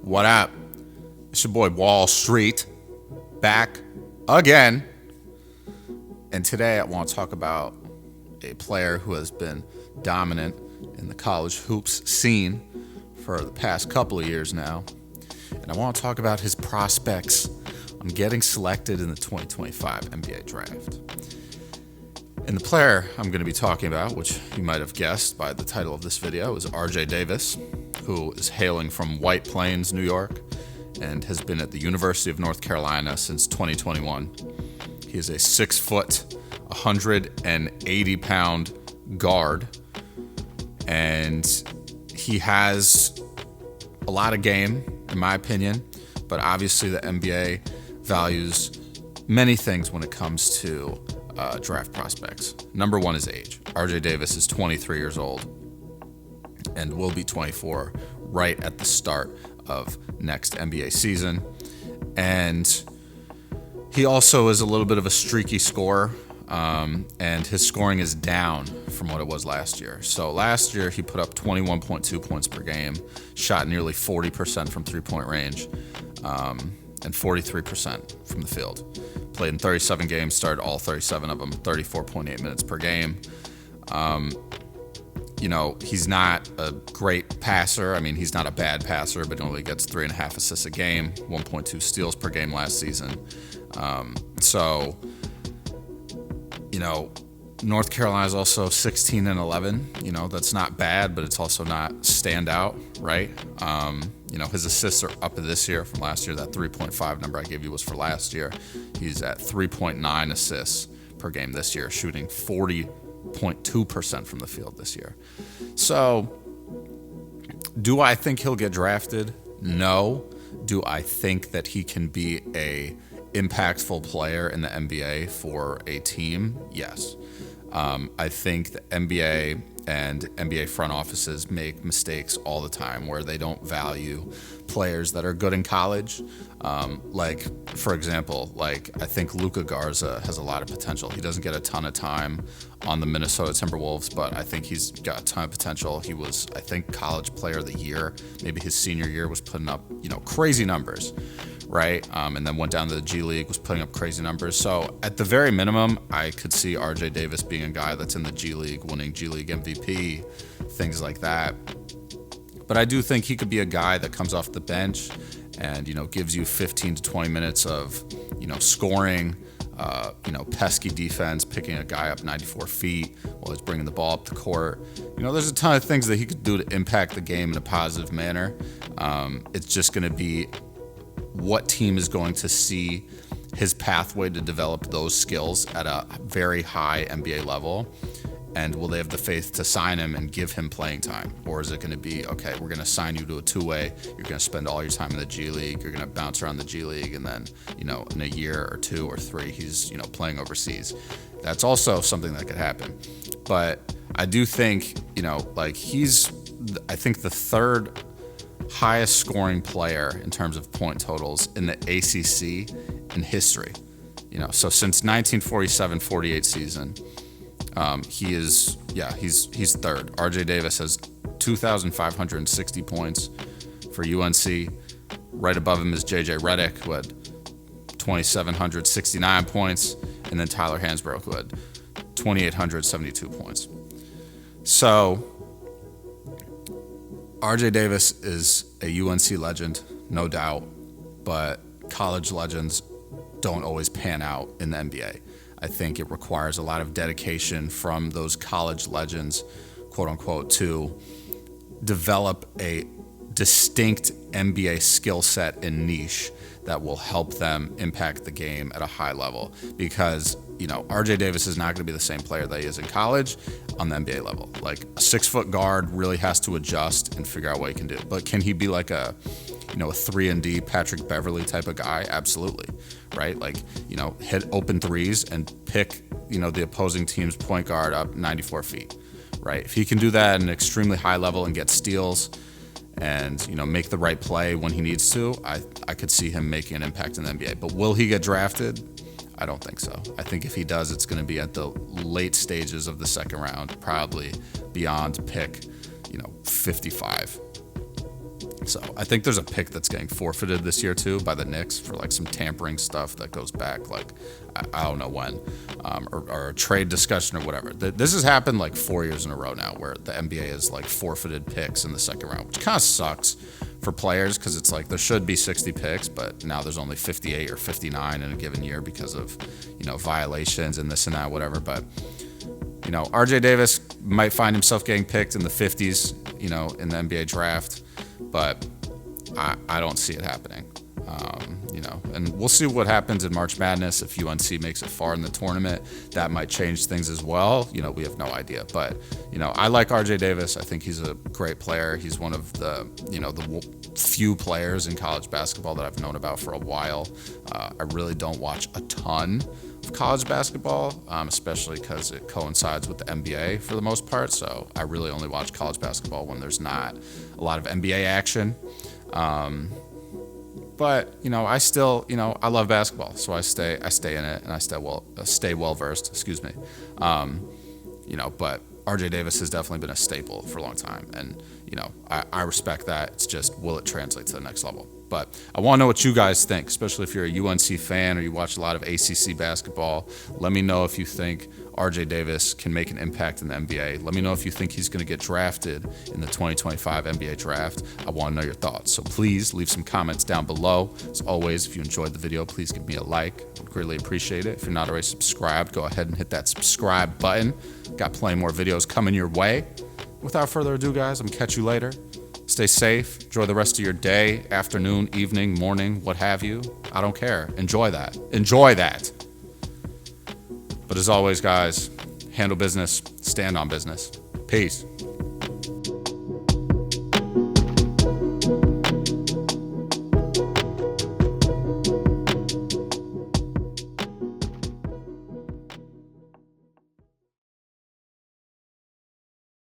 What up? It's your boy Wall Street, back again. And today I want to talk about a player who has been dominant in the college hoops scene for the past couple of years now. And I want to talk about his prospects on getting selected in the 2025 NBA draft. And the player I'm going to be talking about, which you might have guessed by the title of this video, is RJ Davis, who is hailing from White Plains, New York, and has been at the University of North Carolina since 2021. He is a 6 foot, 180-pound guard, and he has a lot of game, in my opinion, but obviously the NBA values many things when it comes to draft prospects. Number one is age. RJ Davis is 23 years old and will be 24 right at the start of next NBA season. And he also is a little bit of a streaky scorer, and his scoring is down from what it was last year. So last year he put up 21.2 points per game, shot nearly 40% from three-point range, and 43% from the field. Played in 37 games, started all 37 of them, 34.8 minutes per game. He's not a great passer. I mean, he's not a bad passer, but only gets 3.5 assists a game, 1.2 steals per game last season. North Carolina is also 16 and 11. That's not bad, but it's also not standout, right? His assists are up this year from last year. That 3.5 number I gave you was for last year. He's at 3.9 assists per game this year, shooting 40.2% from the field this year. So, do I think he'll get drafted? No. Do I think that he can be a impactful player in the NBA for a team? Yes. I think the NBA and NBA front offices make mistakes all the time where they don't value players that are good in college. For example, I think Luka Garza has a lot of potential. He doesn't get a ton of time on the Minnesota Timberwolves, but I think he's got a ton of potential. He was, I think, college player of the year. Maybe his senior year was putting up, crazy numbers, right? And then went down to the G League, was putting up crazy numbers. So at the very minimum, I could see RJ Davis being a guy that's in the G League, winning G League MVP, things like that. But I do think he could be a guy that comes off the bench and, gives you 15 to 20 minutes of, scoring, pesky defense, picking a guy up 94 feet while he's bringing the ball up the court. There's a ton of things that he could do to impact the game in a positive manner. It's just going to be what team is going to see his pathway to develop those skills at a very high NBA level. And will they have the faith to sign him and give him playing time? Or is it going to be, okay, we're going to sign you to a two-way. You're going to spend all your time in the G League. You're going to bounce around the G League. And then, in a year or two or three, he's, playing overseas. That's also something that could happen. But I do think, he's, I think, the third highest scoring player in terms of point totals in the ACC in history. So since 1947-48 season, he's third. RJ Davis has 2,560 points for UNC. Right above him is JJ Redick, who had 2,769 points, and then Tyler Hansbrough, who had 2,872 points. So RJ Davis is a UNC legend, no doubt, but college legends don't always pan out in the NBA. I think it requires a lot of dedication from those college legends, quote unquote, to develop a distinct NBA skill set and niche that will help them impact the game at a high level. Because, RJ Davis is not going to be the same player that he is in college on the NBA level. Like, a 6 foot guard really has to adjust and figure out what he can do. But can he be like a 3-and-D Patrick Beverly type of guy? Absolutely, right? Hit open threes and pick, the opposing team's point guard up 94 feet, right? If he can do that at an extremely high level and get steals and, make the right play when he needs to, I could see him making an impact in the NBA. But will he get drafted? I don't think so. I think if he does, it's going to be at the late stages of the second round, probably beyond pick, 55. So I think there's a pick that's getting forfeited this year too by the Knicks for like some tampering stuff that goes back like I don't know when, or a trade discussion or whatever. This has happened like 4 years in a row now where the NBA has like forfeited picks in the second round, which kind of sucks for players because it's like there should be 60 picks, but now there's only 58 or 59 in a given year because of, you know, violations and this and that, whatever. But you know, RJ Davis might find himself getting picked in the 50s, you know, in the NBA draft, but I don't see it happening. You know, and we'll see what happens in March Madness. If UNC makes it far in the tournament, that might change things as well. You know, we have no idea. But, you know, I like RJ Davis. I think he's a great player. He's one of the, you know, the few players in college basketball that I've known about for a while. I really don't watch a ton of college basketball, especially because it coincides with the NBA for the most part. So I really only watch college basketball when there's not a lot of NBA action. But, you know, I still, you know, I love basketball, so I stay in it, and I stay well versed, excuse me. You know, but RJ Davis has definitely been a staple for a long time, and, you know, I respect that. It's just, will it translate to the next level? But I want to know what you guys think, especially if you're a UNC fan or you watch a lot of ACC basketball. Let me know if you think RJ Davis can make an impact in the NBA. Let me know if you think he's going to get drafted in the 2025 NBA draft. I want to know your thoughts. So please leave some comments down below. As always, if you enjoyed the video, please give me a like. I'd greatly appreciate it. If you're not already subscribed, go ahead and hit that subscribe button. Got plenty more videos coming your way. Without further ado, guys, I'm going to catch you later. Stay safe. Enjoy the rest of your day, afternoon, evening, morning, what have you. I don't care. Enjoy that. Enjoy that. But as always, guys, handle business, stand on business. Peace.